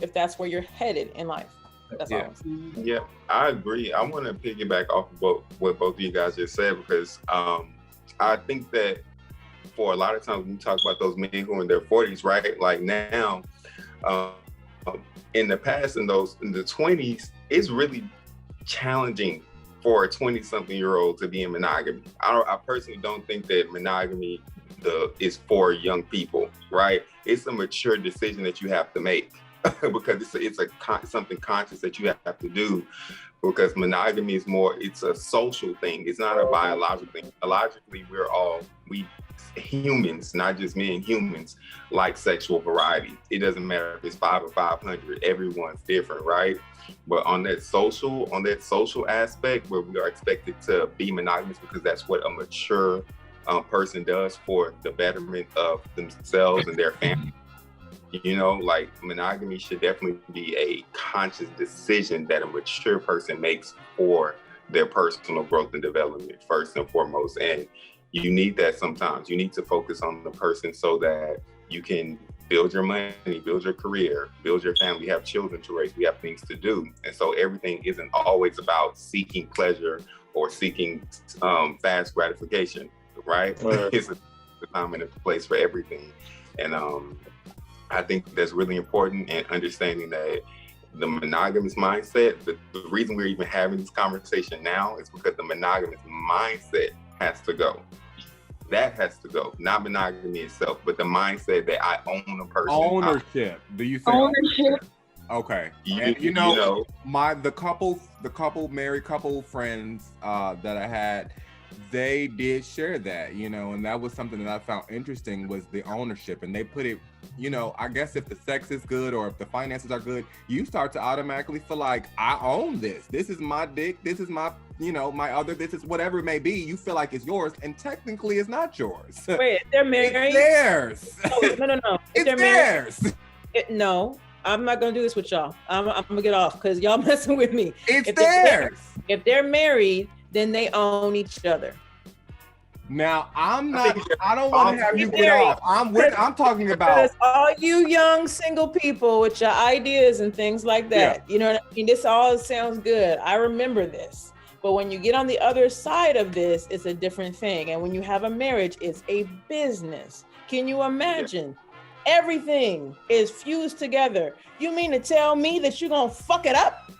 if that's where you're headed in life. That's all. Yeah, I agree. I want to piggyback off of what both of you guys just said, because I think that for a lot of times when you talk about those men who are in their 40s, right? Like now, in the past, in the 20s, it's really challenging for a 20-something-year-old to be in monogamy. I personally don't think that monogamy is for young people, right? It's a mature decision that you have to make because it's something conscious that you have to do, because monogamy is it's a social thing. It's not a biological thing. Biologically, we humans, not just men, humans like sexual variety. It doesn't matter if it's 5 or 500, everyone's different, right? But on that social aspect where we are expected to be monogamous because that's what a mature person does for the betterment of themselves and their family. You know, like monogamy should definitely be a conscious decision that a mature person makes for their personal growth and development first and foremost. And you need that sometimes. You need to focus on the person so that you can build your money, build your career, build your family, have children to raise, we have things to do. And so everything isn't always about seeking pleasure or seeking fast gratification, right? It's a time and a place for everything. And I think that's really important, and understanding that the monogamous mindset, the reason we're even having this conversation now is because the monogamous mindset has to go. That has to go, not monogamy itself, but the mindset that I own a person. Ownership. Do you say ownership? Okay. And the married couple friends that I had, they did share that, you know, and that was something that I found interesting, was the ownership. And they put it, you know, I guess if the sex is good or if the finances are good, you start to automatically feel like, I own this. This is my dick. This is my, you know, my other, this is whatever it may be. You feel like it's yours, and technically it's not yours. Wait, if they're married? It's theirs. No. It's theirs. No, I'm not going to do this with y'all. I'm going to get off because y'all messing with me. It's theirs. If they're married, then they own each other. Now, I don't want to have you get off. I'm talking about all you young single people with your ideas and things like that. Yeah. You know what I mean? This all sounds good. I remember this. But when you get on the other side of this, it's a different thing. And when you have a marriage, it's a business. Can you imagine? Yeah. Everything is fused together. You mean to tell me that you're going to fuck it up?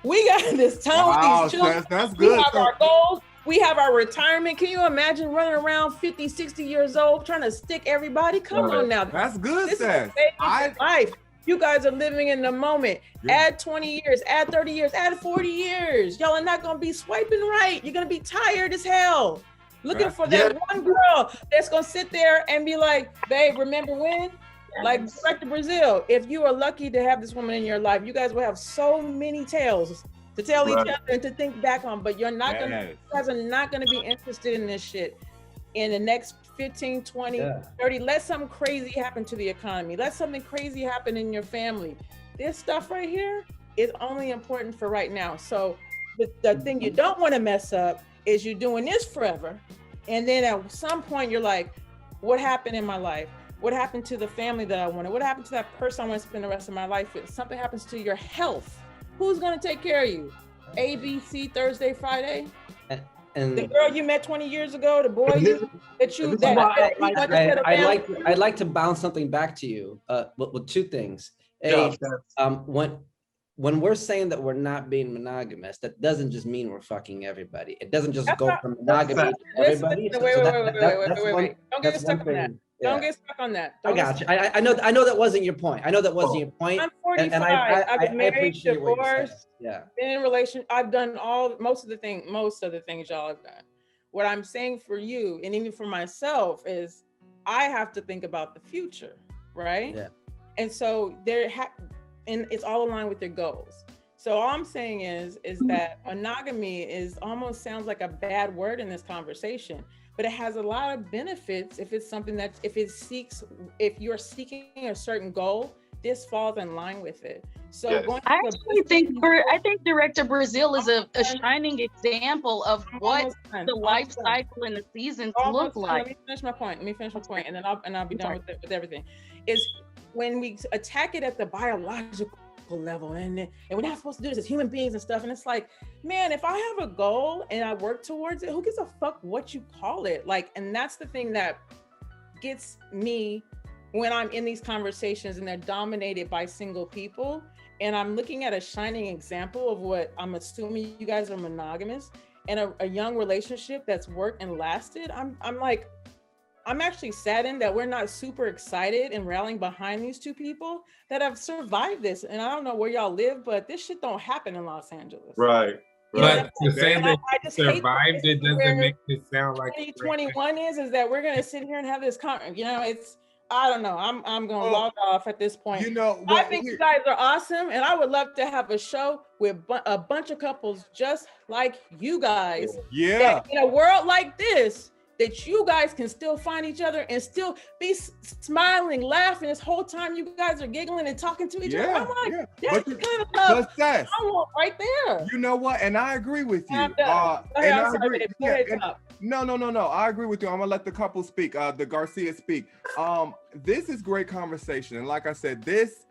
We got this time with these children. That's good. We have our goals. We have our retirement. Can you imagine running around 50, 60 years old trying to stick everybody? Come on now. That's good, this Seth. Is life. You guys are living in the moment. Yeah. Add 20 years, add 30 years, add 40 years. Y'all are not going to be swiping right. You're going to be tired as hell. Looking for that one girl that's going to sit there and be like, babe, remember when? Like back to Brazil. If you are lucky to have this woman in your life, you guys will have so many tales to tell each other and to think back on, but you're not you guys are not gonna be interested in this shit in the next 15, 20, 30. Let something crazy happen to the economy. Let something crazy happen in your family. This stuff right here is only important for right now. So the thing you don't want to mess up is you're doing this forever. And then at some point you're like, what happened in my life? What happened to the family that I wanted? What happened to that person I want to spend the rest of my life with? Something happens to your health. Who's going to take care of you? A, B, C, Thursday, Friday? And the girl you met 20 years ago, the boy I'd like to bounce something back to you with two things. When we're saying that we're not being monogamous, that doesn't just mean we're fucking everybody. It doesn't just go from monogamy to everybody. Wait. Don't get stuck on that. Don't get stuck on that. I got you. I know that wasn't your point. I know that wasn't your point. I'm 45. I've been married, divorced, been in a relation. I've done most of the things y'all have done. What I'm saying for you, and even for myself, is I have to think about the future, right? Yeah. And so and it's all aligned with your goals. So all I'm saying is that monogamy almost sounds like a bad word in this conversation, but it has a lot of benefits if it's something that if you're seeking a certain goal, this falls in line with it. So I think Director Brazil is a shining example of what the life cycle and the seasons look like. Let me finish my point, and then I'll be done with everything. Is when we attack it at the biological level, and we're not supposed to do this as human beings and stuff, and it's like, man, if I have a goal and I work towards it, who gives a fuck what you call it? Like, and that's the thing that gets me when I'm in these conversations and they're dominated by single people, and I'm looking at a shining example of what I'm assuming you guys are monogamous, and a young relationship that's worked and lasted. I'm actually saddened that we're not super excited and rallying behind these two people that have survived this. And I don't know where y'all live, but this shit don't happen in Los Angeles. Right. But to say that you survived it doesn't make it sound like 2021 is that we're gonna sit here and have this it's I don't know. I'm gonna log off at this point. I think you guys are awesome, and I would love to have a show with a bunch of couples just like you guys. Yeah. In a world like this, that you guys can still find each other and still be smiling, laughing this whole time you guys are giggling and talking to each other. I'm like, that's the kind of love I want right there. You know what? And I agree with you. No. I agree with you. I'm gonna let the couple speak, the Garcia speak. This is great conversation. And like I said, this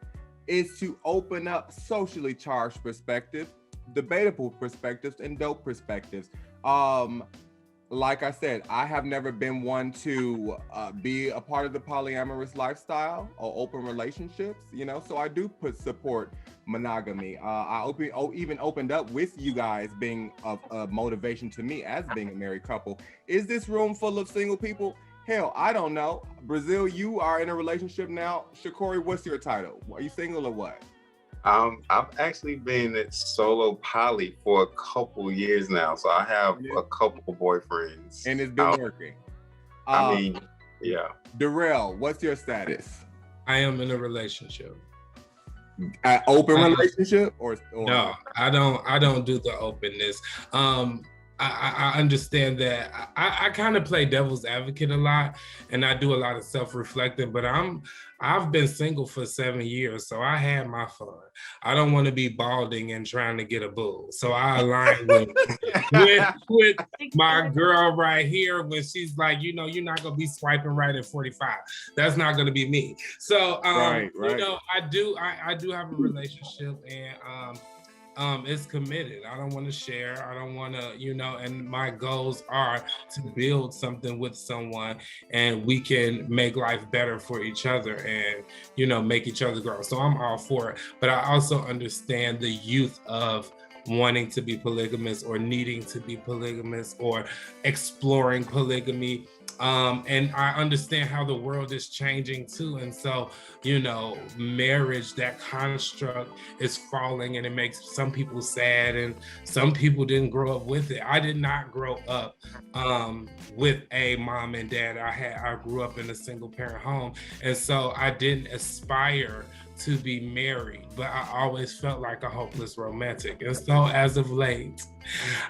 is to open up socially charged perspectives, debatable perspectives, and dope perspectives. Like I said, I have never been one to be a part of the polyamorous lifestyle or open relationships, so I do support monogamy. I even opened up with you guys being a motivation to me as being a married couple. Is this room full of single people? Hell, I don't know. Brazil, you are in a relationship now. Chakory, what's your title? Are you single or what? I've actually been solo poly for a couple years now, so I have a couple boyfriends. And it's been working. Yeah. Derrell, what's your status? I am in a relationship. An open relationship or no? I don't do the openness. I understand that I kind of play devil's advocate a lot, and I do a lot of self-reflecting, but I've been single for 7 years, so I had my fun. I don't want to be balding and trying to get a boo. So I align with my girl right here when she's like, you're not going to be swiping right at 45. That's not going to be me. So, right. I do have a relationship, and it's committed. I don't want to share. I don't want to, and my goals are to build something with someone, and we can make life better for each other and, make each other grow. So I'm all for it. But I also understand the youth of wanting to be polygamous or needing to be polygamous or exploring polygamy. And I understand how the world is changing too. And so, marriage, that construct is falling, and it makes some people sad, and some people didn't grow up with it. I did not grow up with a mom and dad. I grew up in a single parent home. And so I didn't aspire to be married, but I always felt like a hopeless romantic. And so as of late,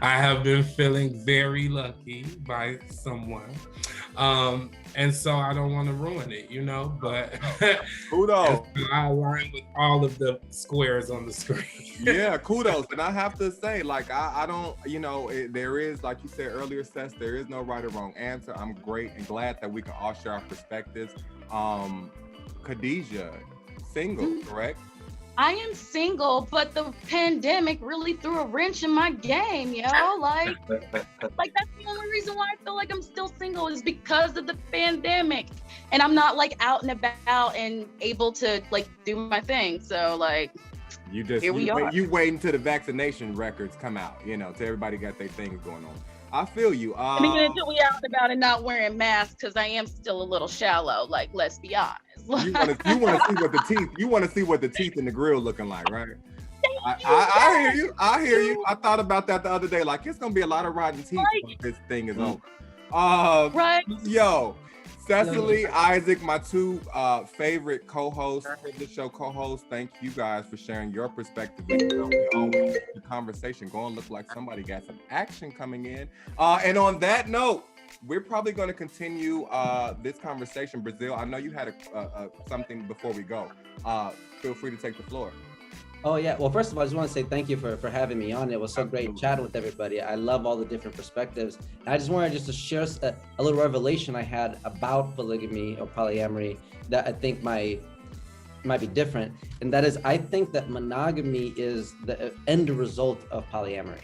I have been feeling very lucky by someone. And so I don't want to ruin it, but kudos. I align with all of the squares on the screen. Yeah, kudos. And I have to say, like, I don't, there is, like you said earlier, Seth, there is no right or wrong answer. I'm great and glad that we can all share our perspectives. Khadijah, single, correct? I am single, but the pandemic really threw a wrench in my game, like that's the only reason why I feel like I'm still single is because of the pandemic, and I'm not like out and about and able to like do my thing. So like, here we are. You wait until the vaccination records come out, till everybody got their things going on. I feel you. I mean, until we out and about and not wearing masks, because I am still a little shallow. Like, let's be honest. You want to see what the teeth. You want to see what the teeth in the grill looking like, right? I hear you. I hear you. I thought about that the other day. Like, it's gonna be a lot of rotten teeth when this thing is over. Right. Yo, Cecily, Isaac, my two favorite co-hosts, the show co-hosts. Thank you guys for sharing your perspective. We always keep the conversation going. Look like somebody got some action coming in. And on that note, we're probably going to continue this conversation. Brazil, I know you had something before we go. Feel free to take the floor. Oh yeah. Well, first of all, I just want to say thank you for having me on. It was so great chatting with everybody. I love all the different perspectives. And I just wanted to share a little revelation I had about polygamy or polyamory that I think might be different. And that is, I think that monogamy is the end result of polyamory.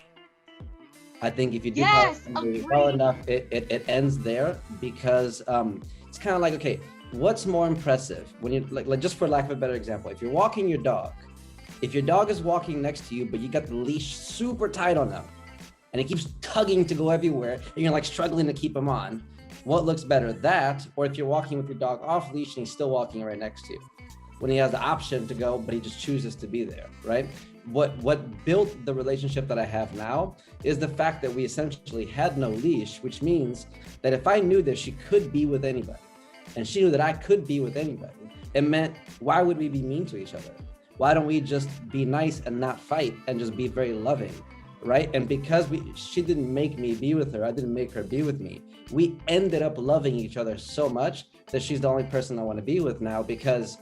I think if you do polyamory well enough, it ends there, because it's kind of like, okay, what's more impressive when you like just for lack of a better example, if you're walking your dog. If your dog is walking next to you, but you got the leash super tight on him and it keeps tugging to go everywhere and you're like struggling to keep him on, what looks better, that, or if you're walking with your dog off leash and he's still walking right next to you when he has the option to go, but he just chooses to be there, right? What built the relationship that I have now is the fact that we essentially had no leash, which means that if I knew that she could be with anybody and she knew that I could be with anybody, it meant, why would we be mean to each other? Why don't we just be nice and not fight and just be very loving, right? And because she didn't make me be with her, I didn't make her be with me, we ended up loving each other so much that she's the only person I want to be with now, because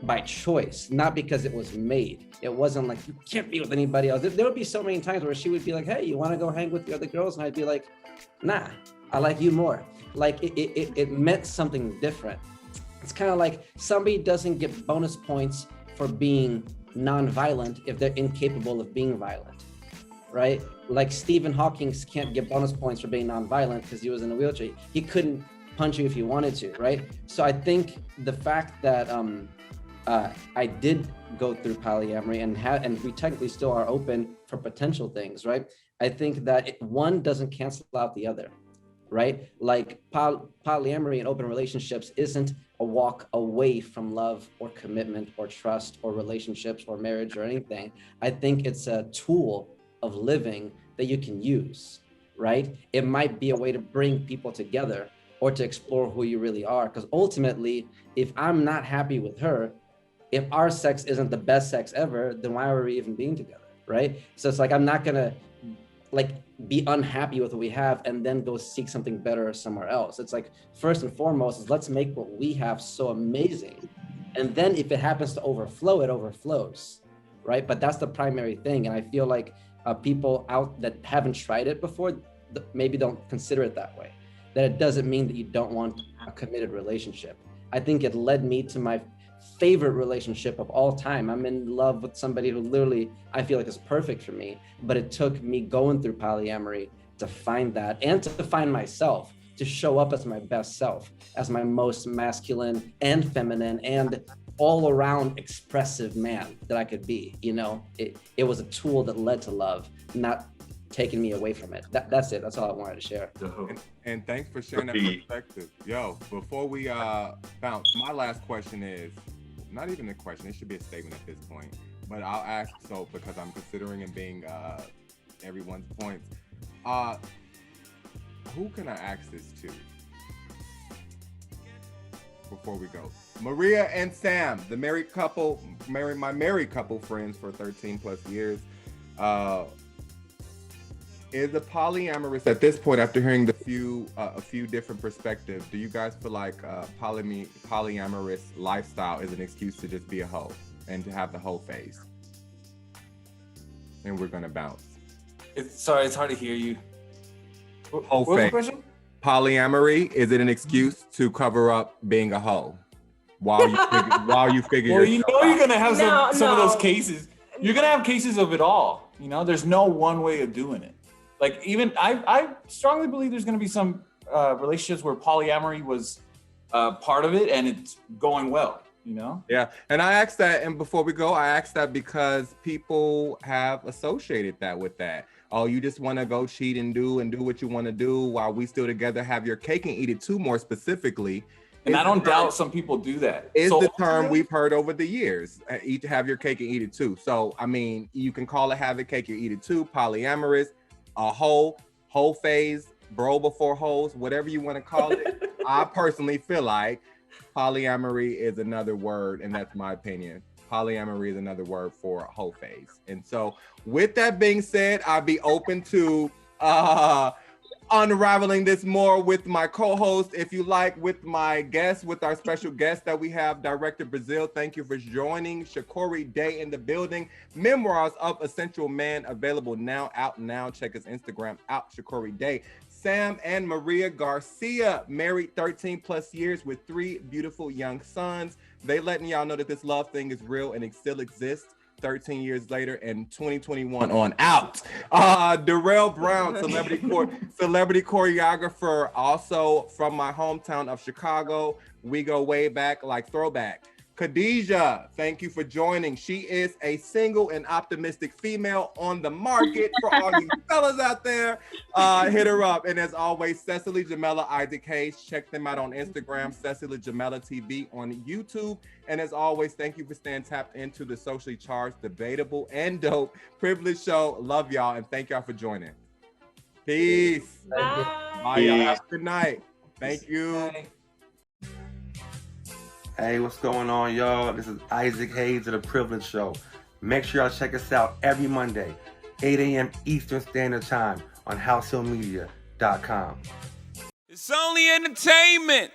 by choice, not because it was made. It wasn't like, you can't be with anybody else. There would be so many times where she would be like, hey, you want to go hang with the other girls? And I'd be like, nah, I like you more. Like it meant something different. It's kind of like somebody doesn't get bonus points for being non-violent if they're incapable of being violent, right? Like Stephen Hawking can't get bonus points for being non-violent because he was in a wheelchair. He couldn't punch you if he wanted to, right? So I think the fact that I did go through polyamory and we technically still are open for potential things, right? I think that one doesn't cancel out the other, right? Like polyamory and open relationships isn't a walk away from love or commitment or trust or relationships or marriage or anything. I think it's a tool of living that you can use, right? It might be a way to bring people together or to explore who you really are. Because ultimately, if I'm not happy with her, if our sex isn't the best sex ever, then why are we even being together, right? So it's like, I'm not gonna be unhappy with what we have and then go seek something better somewhere else. It's like, first and foremost is let's make what we have so amazing. And then if it happens to overflow, it overflows, right? But that's the primary thing. And I feel like people out that haven't tried it before, maybe don't consider it that way. That it doesn't mean that you don't want a committed relationship. I think it led me to my favorite relationship of all time. I'm in love with somebody who literally I feel like is perfect for me, but it took me going through polyamory to find that and to find myself, to show up as my best self, as my most masculine and feminine and all around expressive man that I could be. It was a tool that led to love, not taking me away from it. That's it. That's all I wanted to share. And thanks for sharing that perspective. Yo, before we bounce, my last question is, not even a question, it should be a statement at this point, but I'll ask so because I'm considering and being everyone's points. Who can I ask this to? before we go. Maria and Sam, the married couple, my married couple friends for 13 plus years. Is a polyamorous at this point, after hearing a few different perspectives, do you guys feel like polyamorous lifestyle is an excuse to just be a hoe and to have the hoe phase? And we're gonna bounce. Sorry, it's hard to hear you. Hoe What was the phase. question? Polyamory, is it an excuse to cover up being a hoe while you figure Well, you yourself know out? you're gonna have some of those No. cases. You're gonna have cases of it all. You know, there's no one way of doing it. Like even I strongly believe there's gonna be some relationships where polyamory was part of it and it's going well. You know? Yeah, and I asked that, and before we go, I asked that because people have associated that with that. Oh, you just want to go cheat and do what you want to do while we still together, have your cake and eat it too, more specifically. And I don't doubt some people do that. Is So the term we've heard over the years. Have your cake and eat it too. So, I mean, you can call it have a cake and eat it too, polyamorous, a whole phase, bro before hoes, whatever you want to call it. I personally feel like polyamory is another word, and that's my opinion. Polyamory is another word for whole phase. And so with that being said, I'd be open to unraveling this more with my co-host, if you like, with my guest, with our special guest that we have, Director Brazil. Thank you for joining. Chakory Day in the building. Memoirs of Essential Man available now, out now. Check his Instagram out, Chakory Day. Sam and Maria Garcia, married 13 plus years with 3 beautiful young sons. They letting y'all know that this love thing is real and it still exists 13 years later and 2021 on out. Derrell Brown, celebrity choreographer, also from my hometown of Chicago. We go way back, like throwback. Khadijah, thank you for joining. She is a single and optimistic female on the market for all you fellas out there. Hit her up. And as always, Cecily, Jamelia, Isaac Hayes. Check them out on Instagram, Cecily Jamelia TV on YouTube. And as always, thank you for staying tapped into the socially charged, debatable, and dope privilege show. Love y'all and thank y'all for joining. Peace. Bye, y'all. Have a good night. Thank you. Bye. Hey, what's going on, y'all? This is Isaac Hayes of The Privilege Show. Make sure y'all check us out every Monday, 8 a.m. Eastern Standard Time on HausHillMedia.com. It's only entertainment.